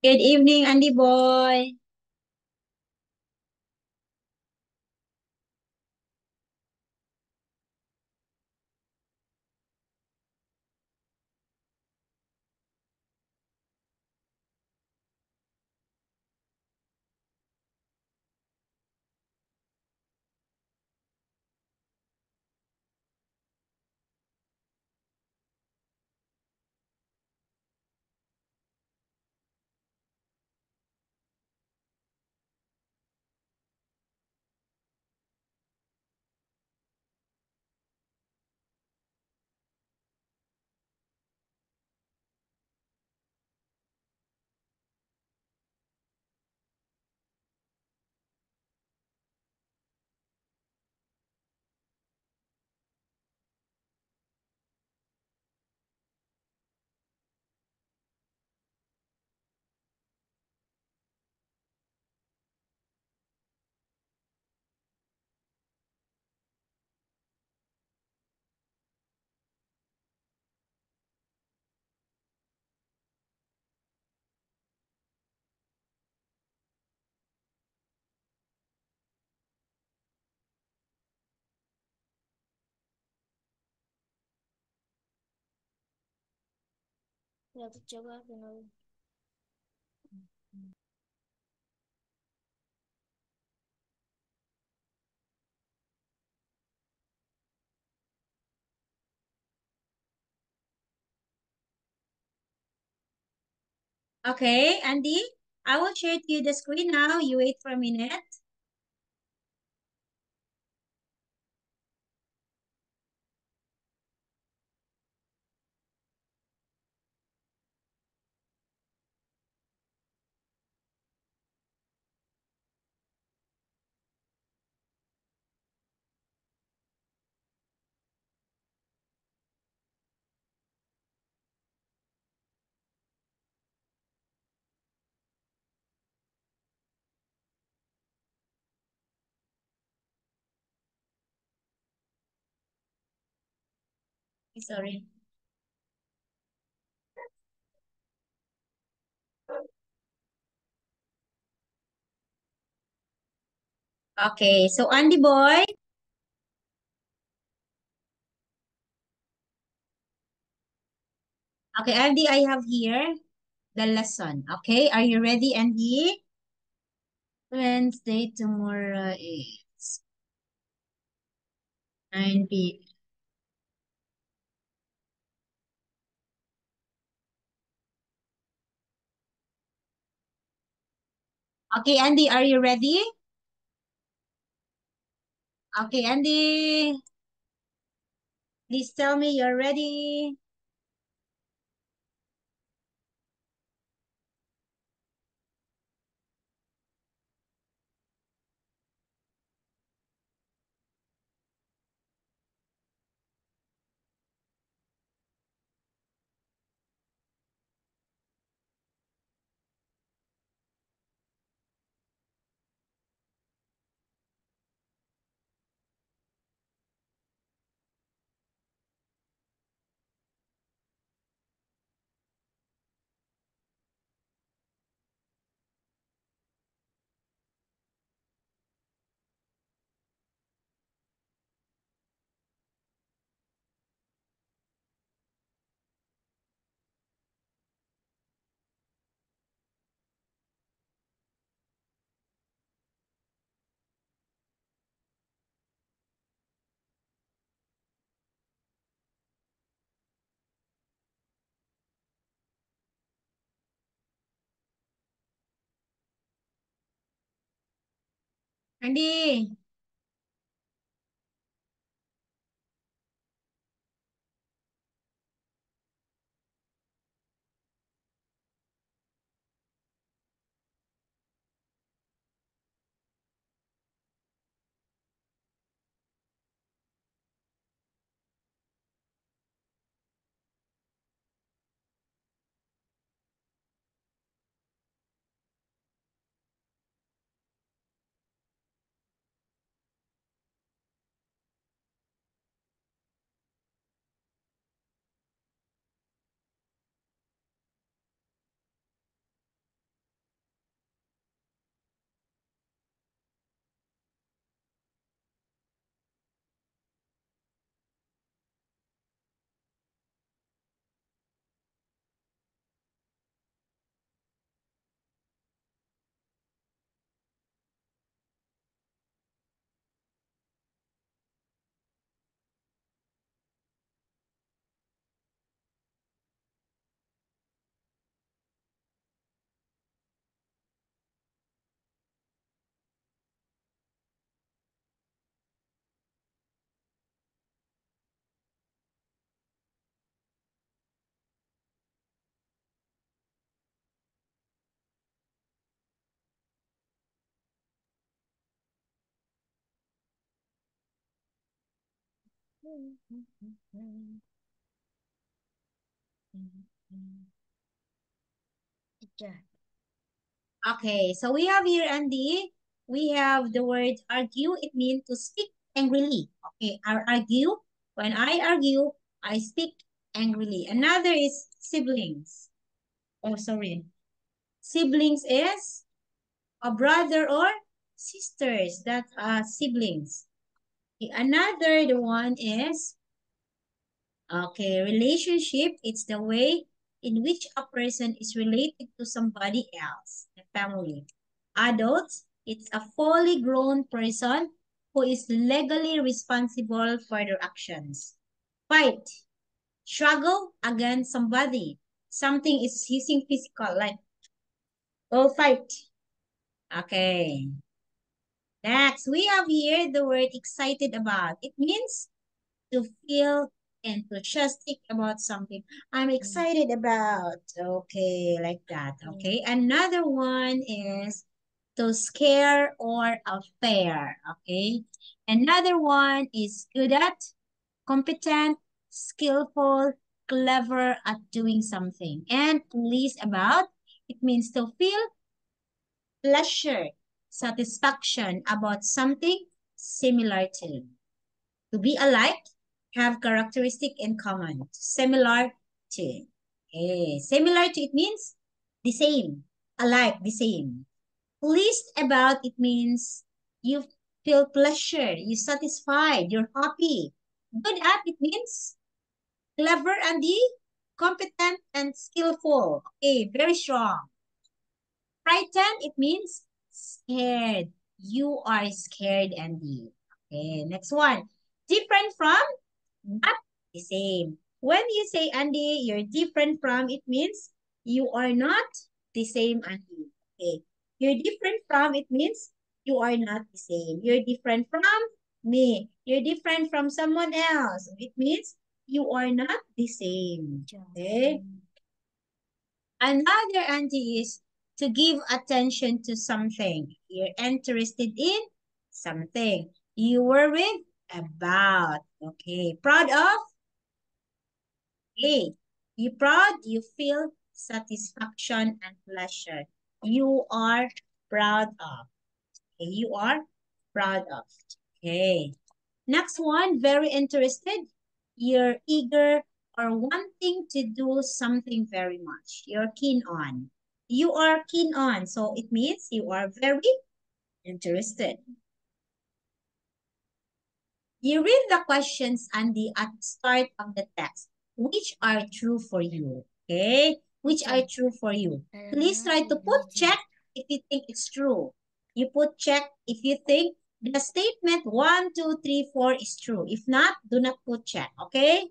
Good evening, Andy boy. Okay, Andy, I will share to you the screen now. You wait for a minute. Sorry. Okay, so Andy boy. Okay, Andy, I have here the lesson. Okay, are you ready, Andy? Wednesday, tomorrow is 9 p. Okay, Andy, are you ready? Okay, Andy, please tell me you're ready. Andy, Okay, so we have here, Andy, we have the word argue. It means to speak angrily. Okay, I argue. When I argue, I speak angrily. Another is siblings. Oh, sorry. Siblings is a brother or sisters. That are siblings. Okay, another the one is, okay, relationship. It's the way in which a person is related to somebody else, the family. Adults, it's a fully grown person who is legally responsible for their actions. Fight, struggle against somebody. Something is using physical, like, oh, fight. Okay. Next, we have here the word excited about. It means to feel enthusiastic about something. I'm excited about. Okay, like that. Okay. Another one is to scare or affair. Okay. Another one is good at, competent, skillful, clever at doing something. And pleased about, it means to feel pleasure, satisfaction about something similar to. To be alike, have characteristic in common. Similar to. Okay. Similar to, it means the same. Alike, the same. Pleased about, it means you feel pleasure, you satisfied, you're happy. Good at, it means clever and the competent and skillful. Okay, very strong. Frightened, it means scared. You are scared, Andy. Okay, next one. Different from, not the same. When you say, Andy, you're different from, it means you are not the same, Andy. Okay. You're different from, it means you are not the same. You're different from me. You're different from someone else. It means you are not the same. Okay. Another, Andy, is to give attention to something. You're interested in something. You worried about. Okay. Proud of. A. You proud, you feel satisfaction and pleasure. You are proud of. Okay, you are proud of. Okay. Next one, very interested. You're eager or wanting to do something very much. You're keen on. You are keen on. So it means you are very interested. You read the questions and the at start of the text, which are true for you. Okay? Which are true for you. Please try to put check if you think it's true. You put check if you think the statement 1, 2, 3, 4 is true. If not, do not put check. Okay?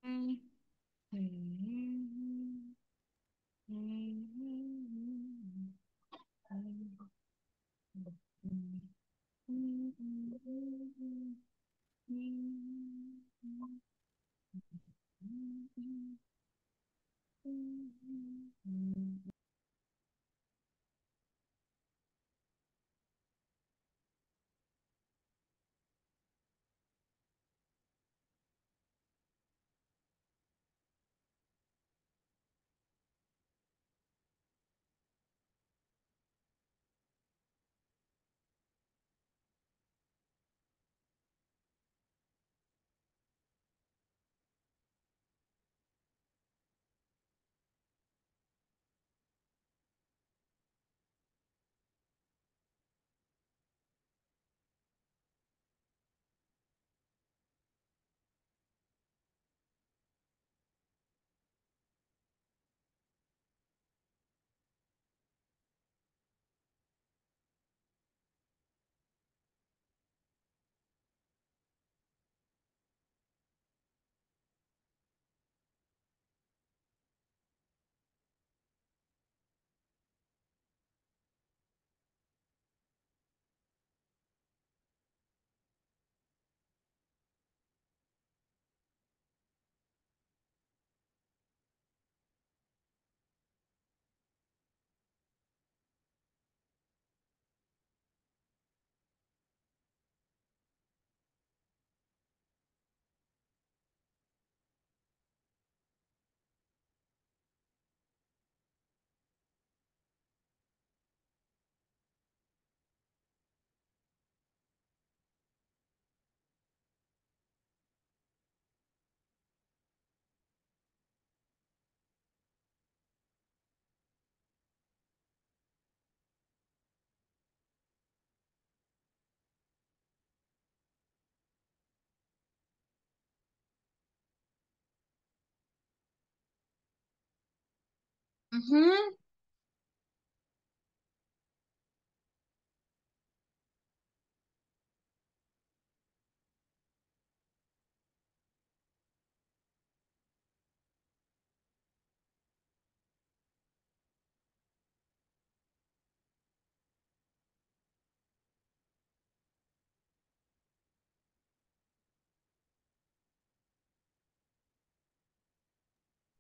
Mm-hmm.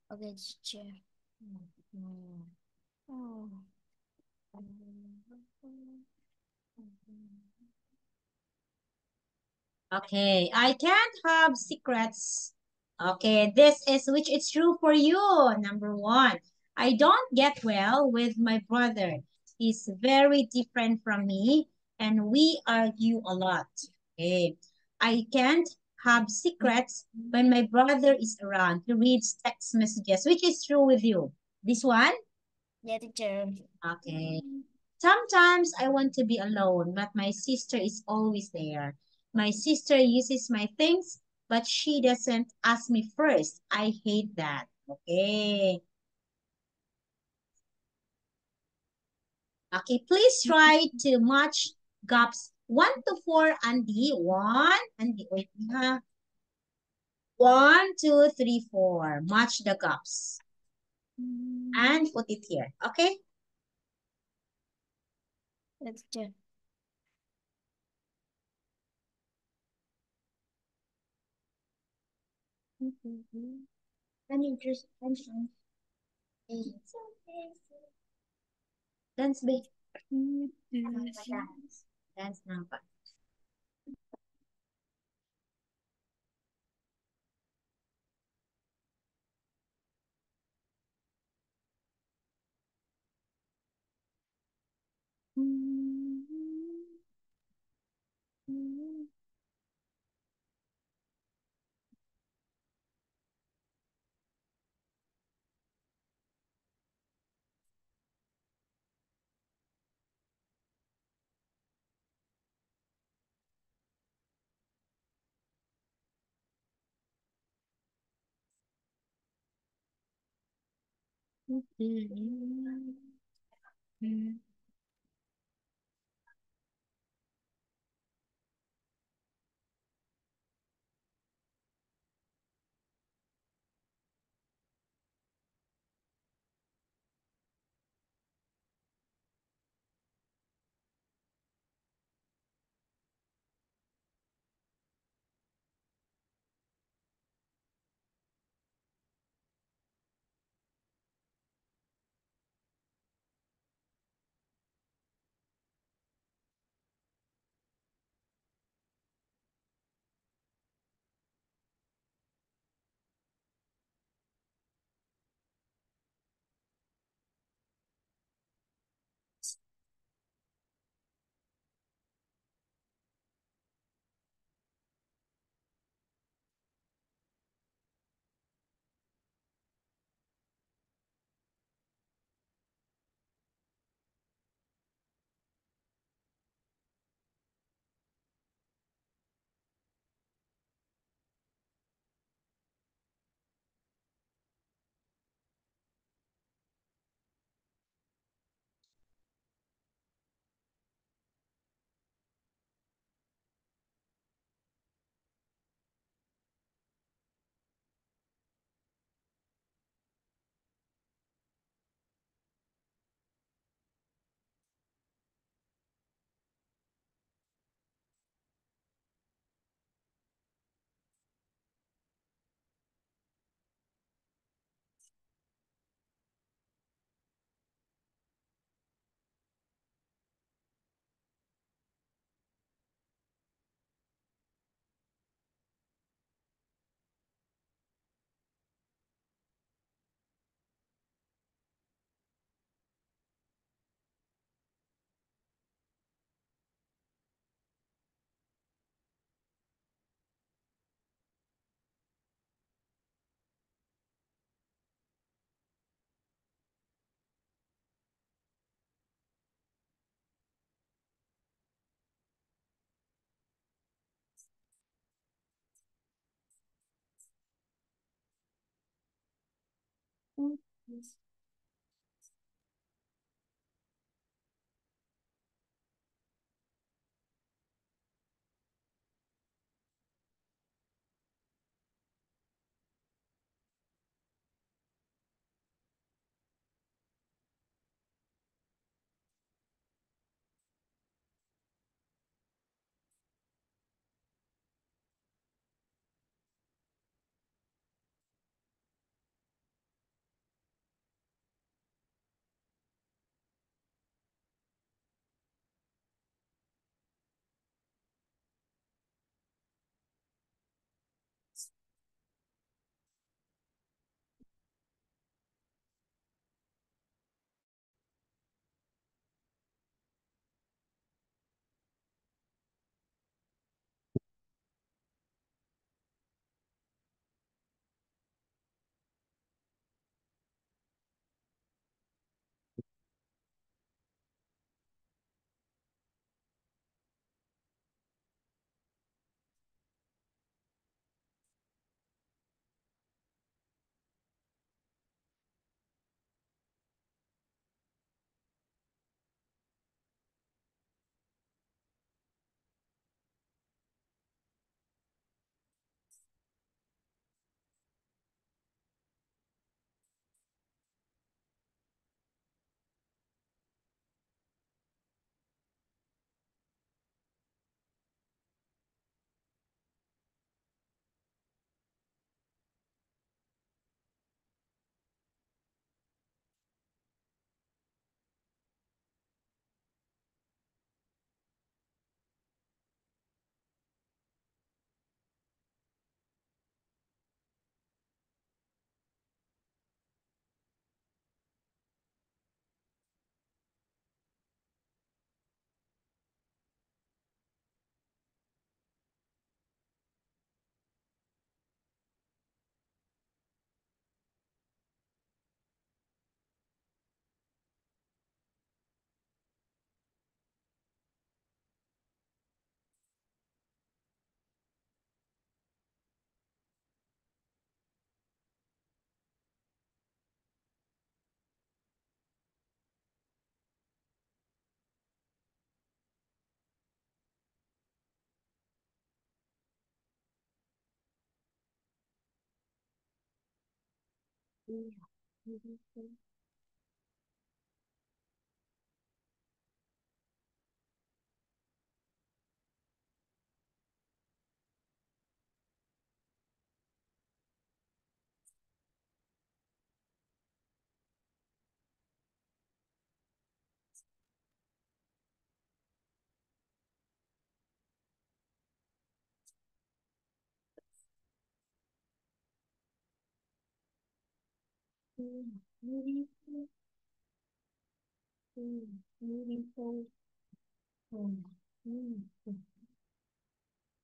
Okay, teacher. Oh. Okay, I can't have secrets. Okay, this is which is true for you. Number one, I don't get well with my brother. He's very different from me and we argue a lot. Okay, I can't have secrets when my brother is around. He reads text messages, which is true with you. This one? Yeah, teacher. Okay. Sometimes I want to be alone, but my sister is always there. My sister uses my things, but she doesn't ask me first. I hate that. Okay. Okay, please try to match gaps 1 to 4, Andy. 1, Andy, wait ha. 1, 2, 3, 4. Match the gaps. And put it here. Okay? Yeah, teacher. Can you just dance, babe? Dance now.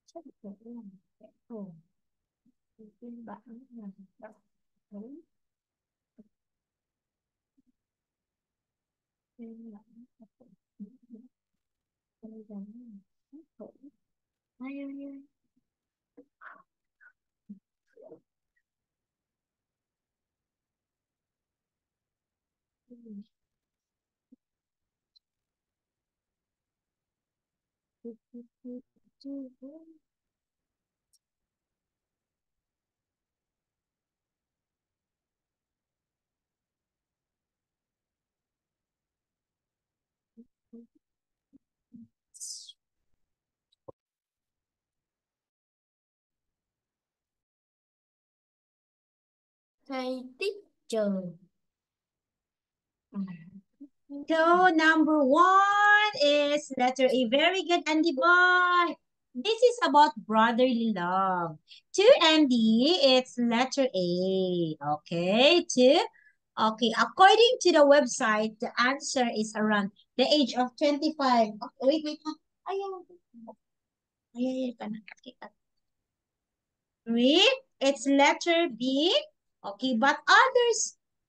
Chắc phải làm vẽ thổ phiên bản là đọc thấy phiên bản bây giờ thổ ai ơi Thầy teacher. So number one is letter A. Very good, Andy boy. This is about brotherly love. To Andy, it's letter A. Okay, two. Okay, according to the website, the answer is around the age of 25. Oh, wait. Ayaw. Ayaw, ka na. Three, it's letter B. Okay, but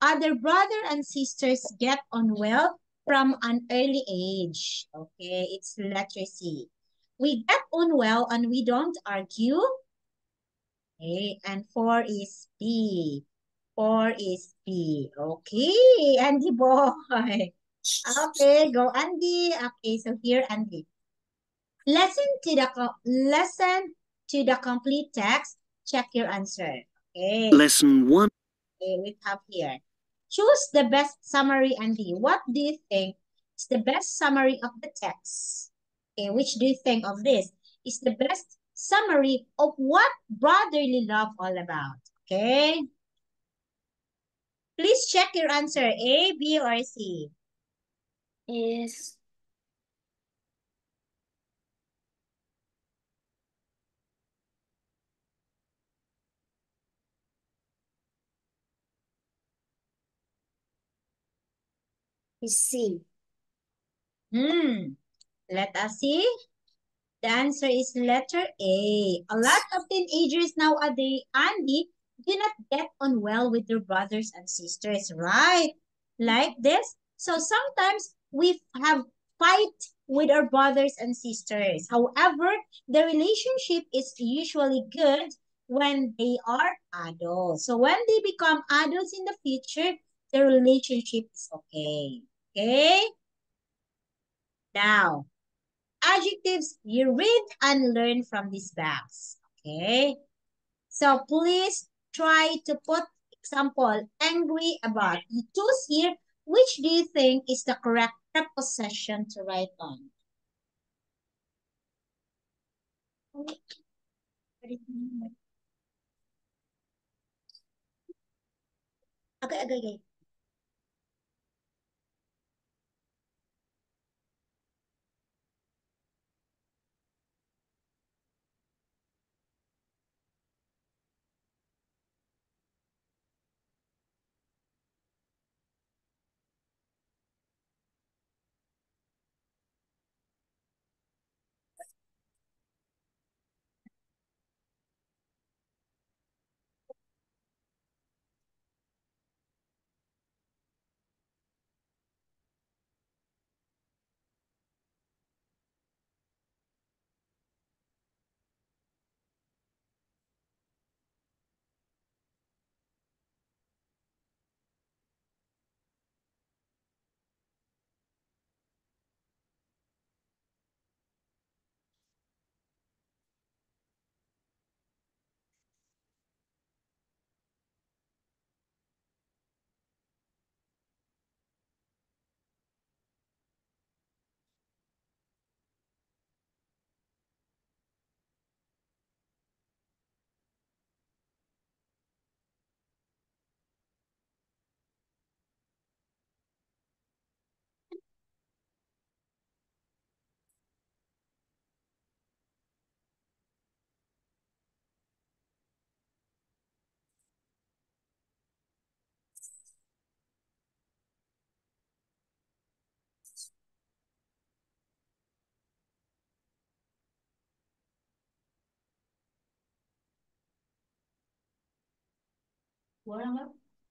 other brother and sisters get on well from an early age. Okay, it's letter C. We get on well and we don't argue. Okay, and four is B. 4 is B. Okay, Andy boy. Okay, go Andy. Okay, so here Andy. Listen to the complete text. Check your answer. Okay. Lesson 1. Okay, we have here. Choose the best summary, Andy. What do you think is the best summary of the text? Okay, which do you think of this? Is the best summary of what brotherly love all about? Okay. Please check your answer. A, B, or C. Is C. Let us see. The answer is letter A. A lot of teenagers nowadays, Andy, do not get on well with their brothers and sisters, right? Like this. So sometimes we have fight with our brothers and sisters. However, the relationship is usually good when they are adults. So when they become adults in the future, the relationship is okay. Okay? Now, adjectives you read and learn from these box. Okay? So please try to put example angry about. You choose here which do you think is the correct preposition to write on. Okay.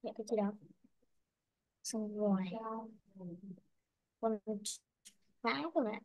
Dạ cái chị đó. Xong rồi con phá rồi ạ.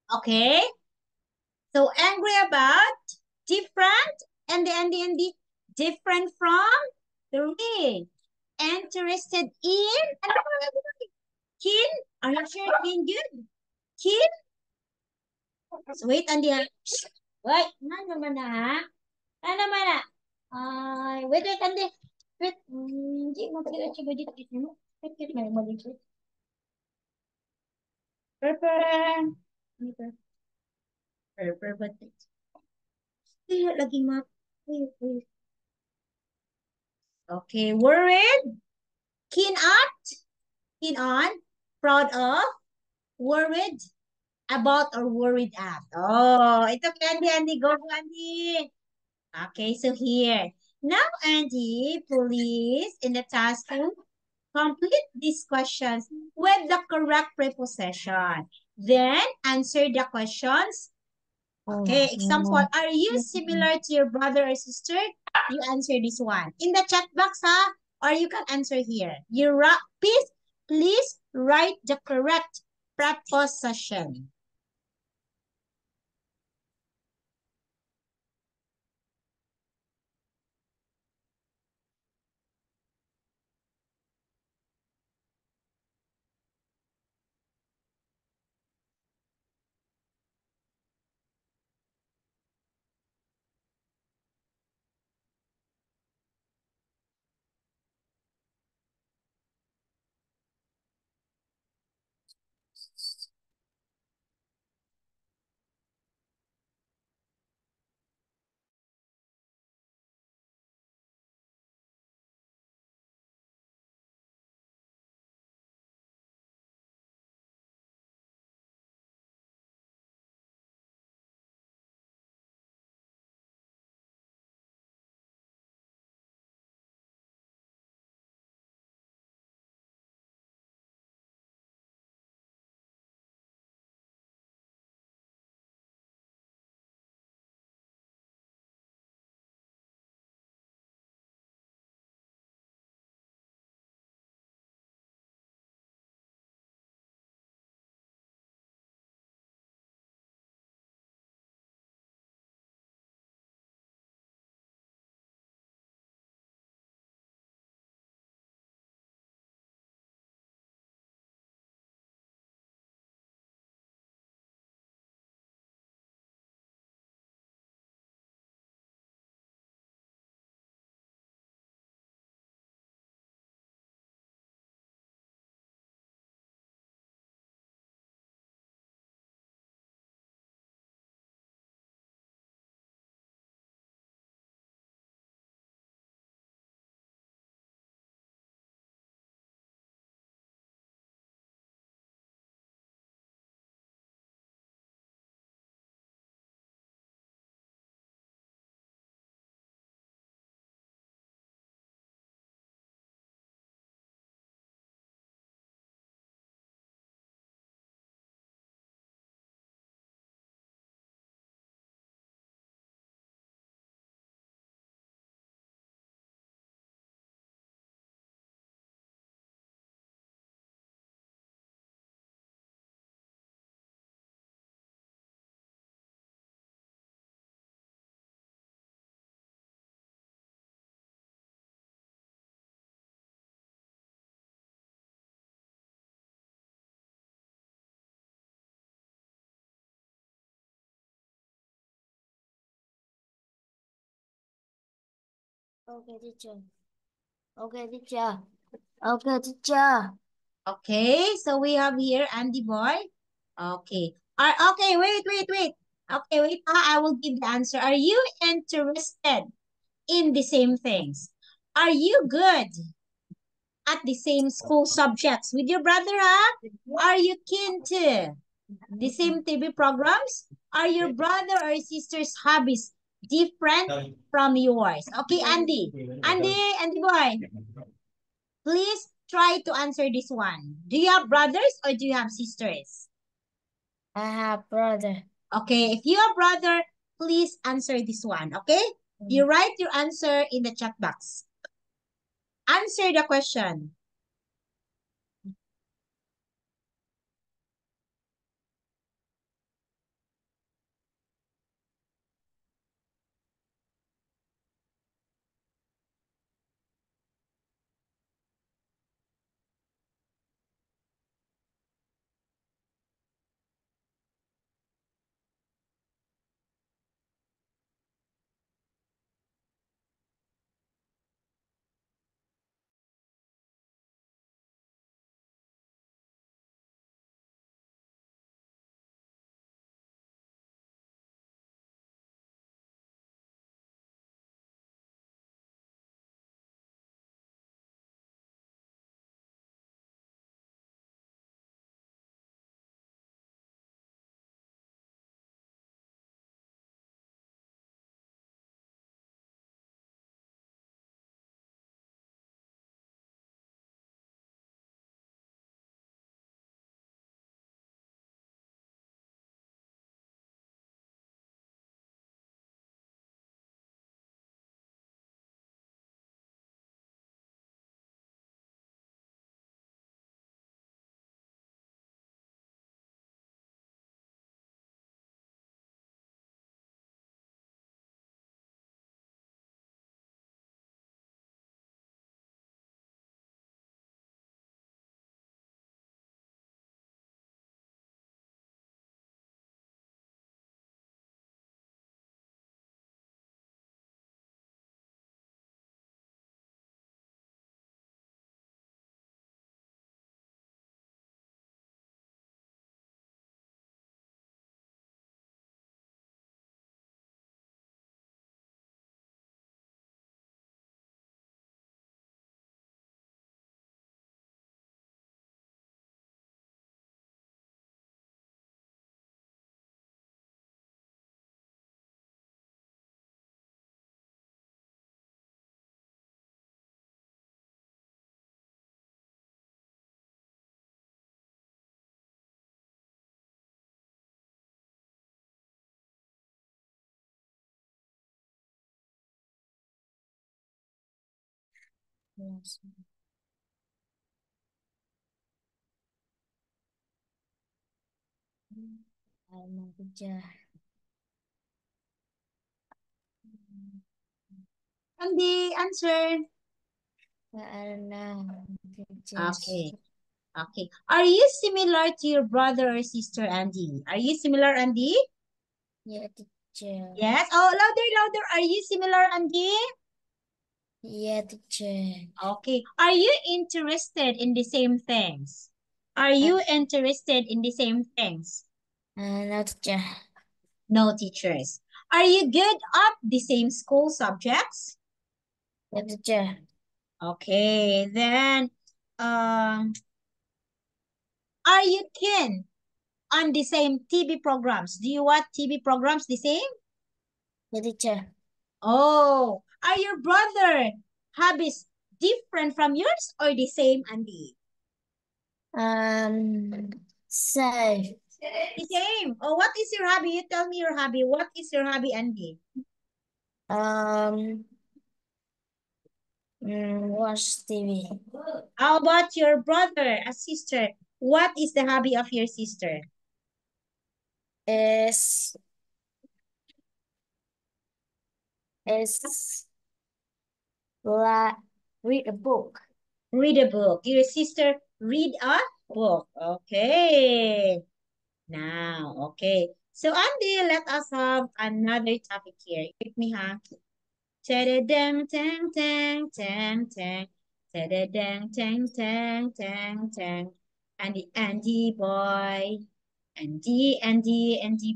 Okay. So angry about different and the different from three. Interested in kin. Are you sure kin good? Kin. So wait, Andy. Wait, na naman na ha. Ano mana? Wait, wait, Andy. Wait. Hindi mo kaya siya budget dito mo. Wait, wait, may budget. Purple. Purple. Purple budget. Kaya lagi ma. Wait, wait. Okay, worried, keen on, proud of, worried about, or worried at. Oh, ito kay Andy, Andy, go, Andy. Okay, so here. Now, Andy, please, in the task room, complete these questions with the correct preposition. Then, answer the questions. Okay, example, are you similar to your brother or sister? You answer this one. In the chat box, ha? Or you can answer here. Please write the correct preposition. Okay, teacher. Okay, teacher. Okay, teacher. Okay, so we have here Andy Boy. Okay. Okay, wait. Okay, wait. I will give the answer. Are you interested in the same things? Are you good at the same school subjects with your brother, huh? Are you keen to the same TV programs? Are your brother or sister's hobbies different from yours? Okay, Andy. Andy boy, please try to answer this one. Do you have brothers or do you have sisters? I have brother. Okay, if you have brother, please answer this one, okay? You write your answer in the chat box. Answer the question. Yes. I know, teacher. Andy, answer. I don't know, teachers. Okay. Okay. Are you similar to your brother or sister, Andy? Are you similar, Andy? Yeah, teacher. Yes. Oh, louder, louder. Are you similar, Andy? Yeah, teacher. Okay. Are you interested in the same things? Are Uh, you interested in the same things? no, teacher. No, teachers. Are you good at the same school subjects? Yeah, teacher. Okay. Then, um, are you keen on the same TV programs? Do you watch TV programs the same? Yeah, teacher. Oh, are your brother hobbies different from yours or the same, Andy? Say, The same. Oh, what is your hobby? You tell me your hobby. What is your hobby, Andy? um, watch TV. How about your brother, a sister? What is the hobby of your sister? Is is la read a book. Read a book. Your sister read a book. Okay. Now, okay. So, Andy, let us have another topic here. With me, huh? Ta-da-dang, tang, tang, tang, tang. Ta-da-dang, tang, tang, tang, tang. Andy boy. Andy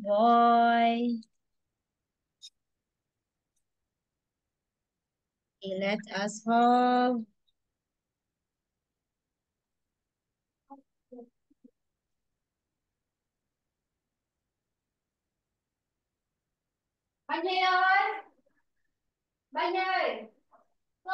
boy. Okay, let us have. Bạn Nhi ơi, bạn Nhi, cô.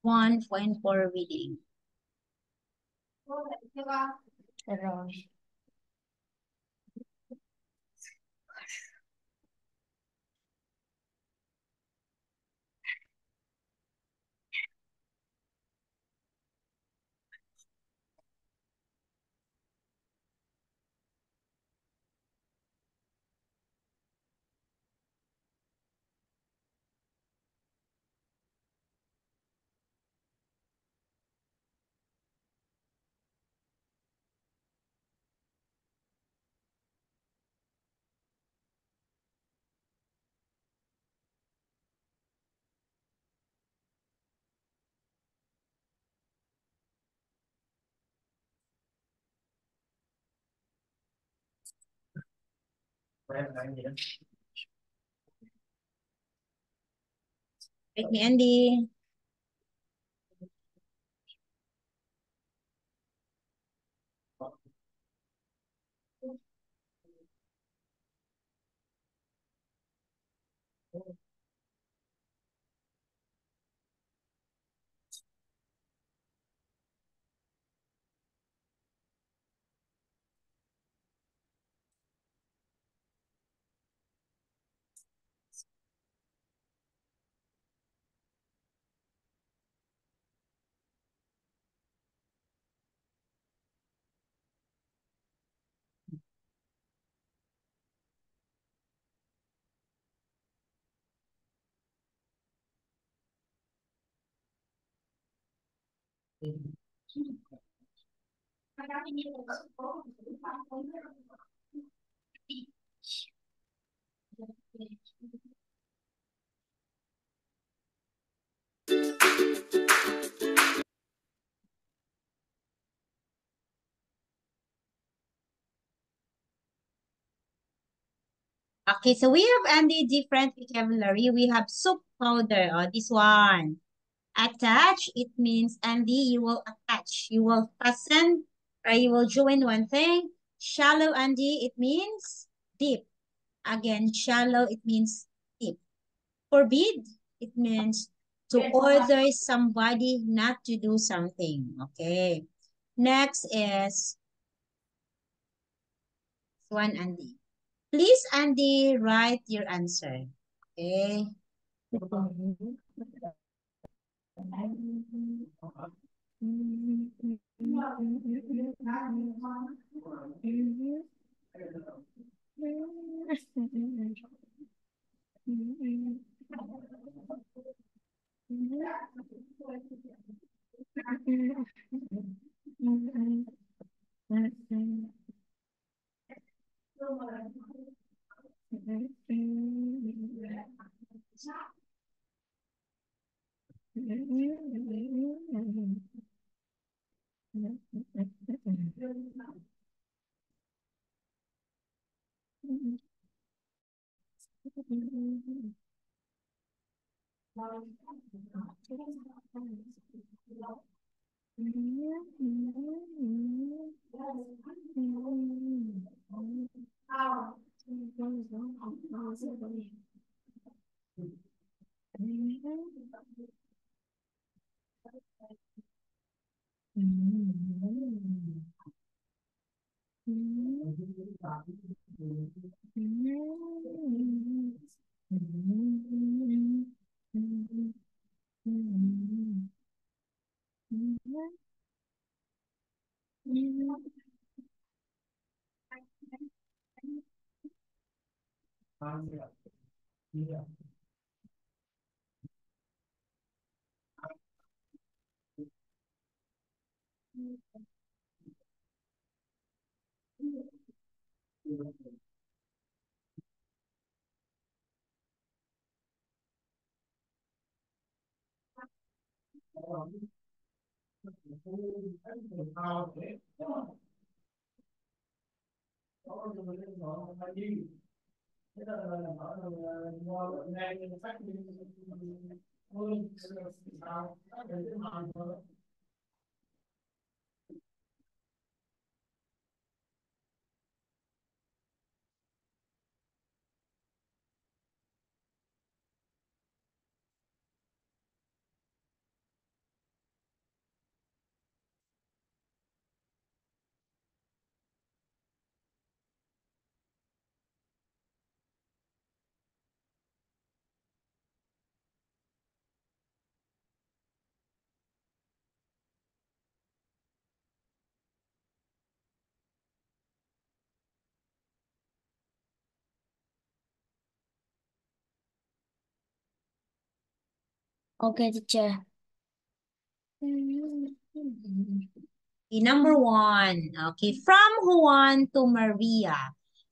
1.4 reading. Rồi. With me, Andy. Okay, so we have Andy different vocabulary. We have soup powder. Oh, this one. Attach, it means, Andy, you will attach. You will fasten or you will join one thing. Shallow, Andy, it means deep. Again, shallow, it means deep. Forbid, it means to order somebody not to do something. Okay. Next is one, Andy. Please, Andy, write your answer. Okay. Okay, teacher. Number one. Okay. From Juan to Maria.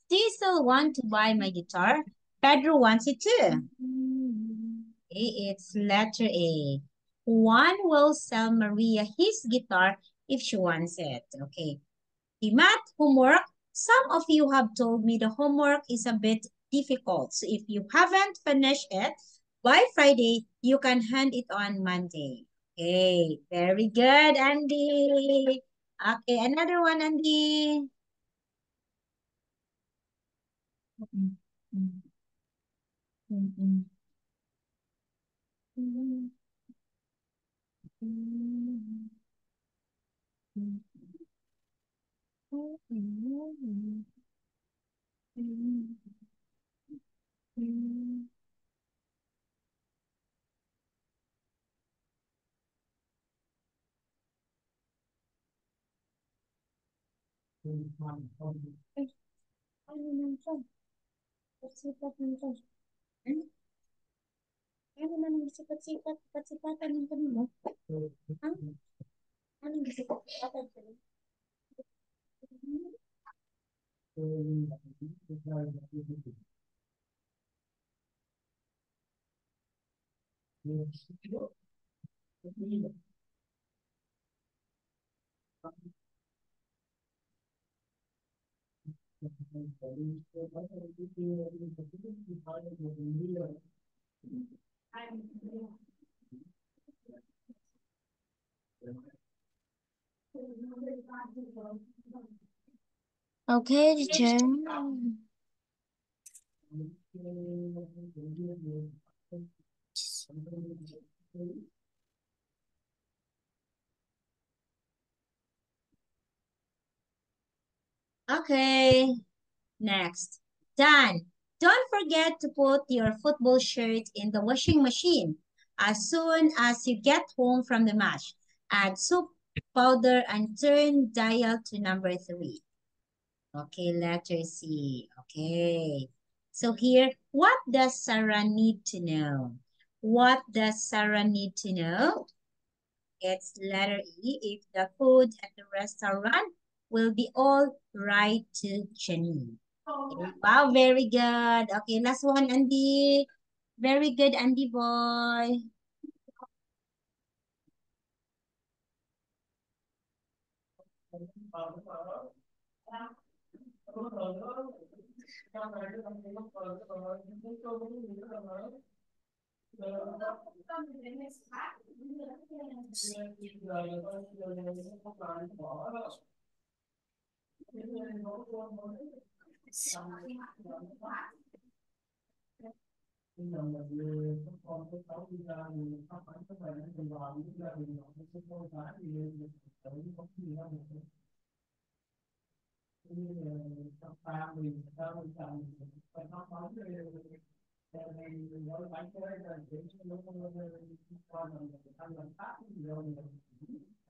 Do you still want to buy my guitar? Pedro wants it too. Okay, it's letter A. Juan will sell Maria his guitar if she wants it. Okay. The math homework. Some of you have told me the homework is a bit difficult. So if you haven't finished it by Friday, you can hand it on Monday. Okay, very good, Andy. Okay, another one, Andy. Mm, mm, mm, mm, mm, mm, mm, mm, mm, mm. Ay, ano naman to? Sipat naman to. Hmm? Ano naman ang sipat-sipat? Sipat-sipatan ng kanila? Ha? Anong sipat-sipatan kanila? Okay, teacher. Okay, next. Done. Don't forget to put your football shirt in the washing machine as soon as you get home from the match. Add soap, powder, and turn dial to number 3. Okay, letter C. Okay. So here, what does Sarah need to know? What does Sarah need to know? It's letter E. If the food at the restaurant will be all right to Jenny. Okay. Wow, very good. Okay, last one, Andy. Very good, Andy boy.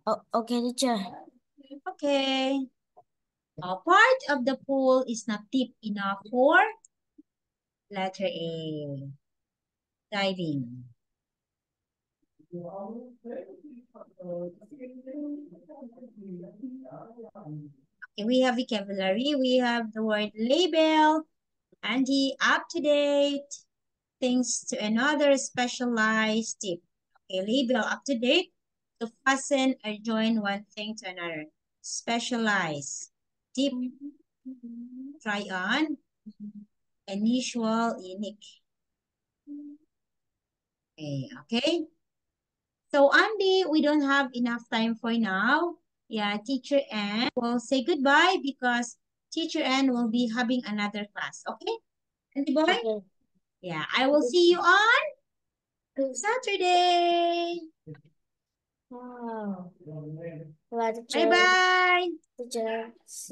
Oh, okay, teacher. Okay. A part of the pool is not deep enough for letter A. Diving. Okay, we have vocabulary. We have the word label, and the up to date, things to another specialized tip. Okay, label up to date, to fasten or join one thing to another. Specialize, tip, try on, unusual, unique. Okay. So Andy, we don't have enough time for now. Yeah, Teacher Ann will say goodbye because Teacher Ann will be having another class. Okay, Andy boy? Okay. Yeah, I will see you on Saturday. Wow. Well, teacher, Bye-bye. teacher, see